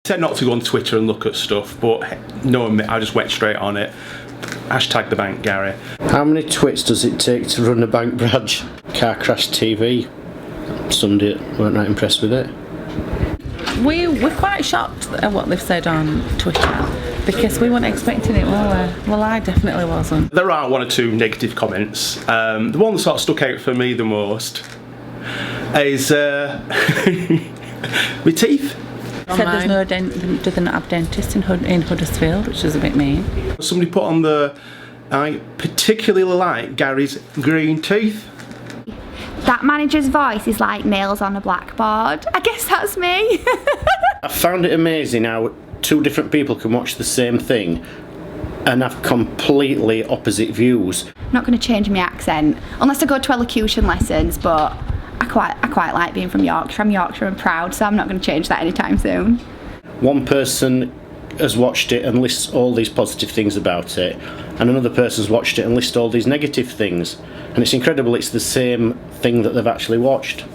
Said not to go on Twitter and look at stuff, but no, I just went straight on it. Hashtag the bank, Gary. How many twits does it take to run a bank branch? Car crash TV. Sunday weren't right impressed with it. We're quite shocked at what they've said on Twitter because we weren't expecting it, were we? Well, I definitely wasn't. There are one or two negative comments. The one that sort of stuck out for me the most is my teeth. Said there's no do they not have dentists in Huddersfield, which is a bit mean. Somebody put on I particularly like Gary's green teeth. That manager's voice is like nails on a blackboard. I guess that's me. I found it amazing how two different people can watch the same thing and have completely opposite views. I'm not going to change my accent unless I go to elocution lessons, but I quite like being from Yorkshire. I'm Yorkshire and proud, so I'm not going to change that anytime soon. One person has watched it and lists all these positive things about it, and another person's watched it and lists all these negative things. And it's incredible it's the same thing that they've actually watched.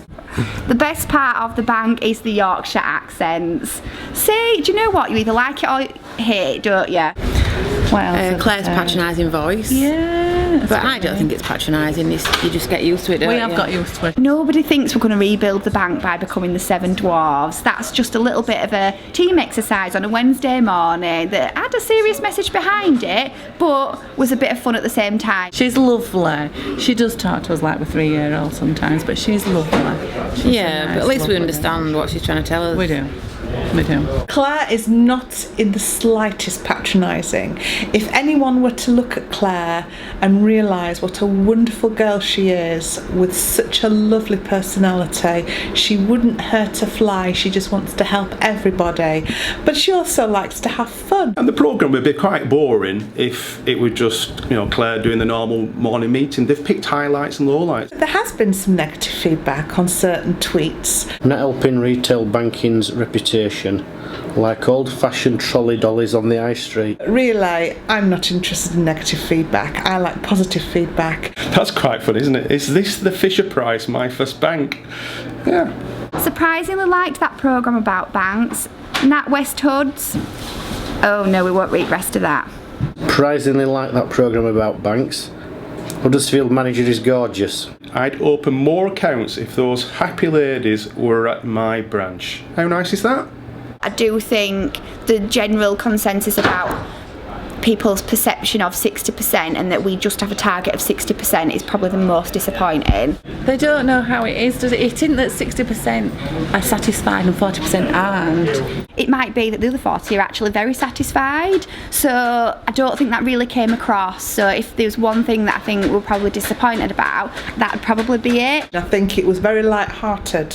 The best part of the bank is the Yorkshire accents. See, do you know what? You either like it or hate it, don't you? Well, Claire's patronising voice. Yeah, but I don't think it's patronising. You just get used to it, don't you? We have got used to it. Nobody thinks we're going to rebuild the bank by becoming the Seven Dwarves. That's just a little bit of a team exercise on a Wednesday morning that had a serious message behind it, but was a bit of fun at the same time. She's lovely. She does talk to us like we're 3-year-olds sometimes, but she's lovely. She's yeah, but at least we understand what she's trying to tell us. We do. We do. Claire is not in the slightest patronising. If anyone were to look at Claire and realise what a wonderful girl she is with such a lovely personality, she wouldn't hurt a fly. She just wants to help everybody. But she also likes to have fun. And the programme would be quite boring if it were just, Claire doing the normal morning meeting. They've picked highlights and lowlights. There has been some negative feedback on certain tweets. Not helping retail banking's reputation, like old-fashioned trolley dollies on the high street. Really, I'm not interested in negative feedback. I like positive feedback. That's quite fun, isn't it? Is this the Fisher Price, my first bank? Yeah. Surprisingly liked that programme about banks. NatWest Huds. Oh no, we won't read the rest of that. Surprisingly like that programme about banks. Huddersfield manager is gorgeous. I'd open more accounts if those happy ladies were at my branch. How nice is that? I do think the general consensus about people's perception of 60% and that we just have a target of 60% is probably the most disappointing. They don't know how it is, does it? It isn't that 60% are satisfied and 40% aren't. It might be that the other 40 are actually very satisfied, so I don't think that really came across. So if there's one thing that I think we're probably disappointed about, that would probably be it. I think it was very light-hearted,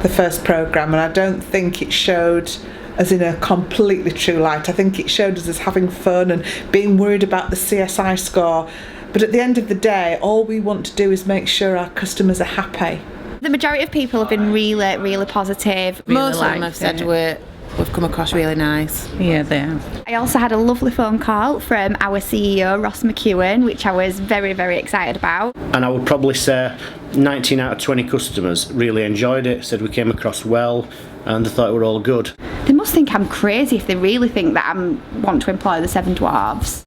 the first programme, and I don't think it showed as in a completely true light. I think it showed us as having fun and being worried about the CSI score. But at the end of the day, all we want to do is make sure our customers are happy. The majority of people have been really, really positive. Most of them have said we've come across really nice. Yeah, they have. I also had a lovely phone call from our CEO, Ross McEwen, which I was very, very excited about. And I would probably say 19 out of 20 customers really enjoyed it, said we came across well, and they thought we were all good. They must think I'm crazy if they really think that I want to employ the Seven Dwarves.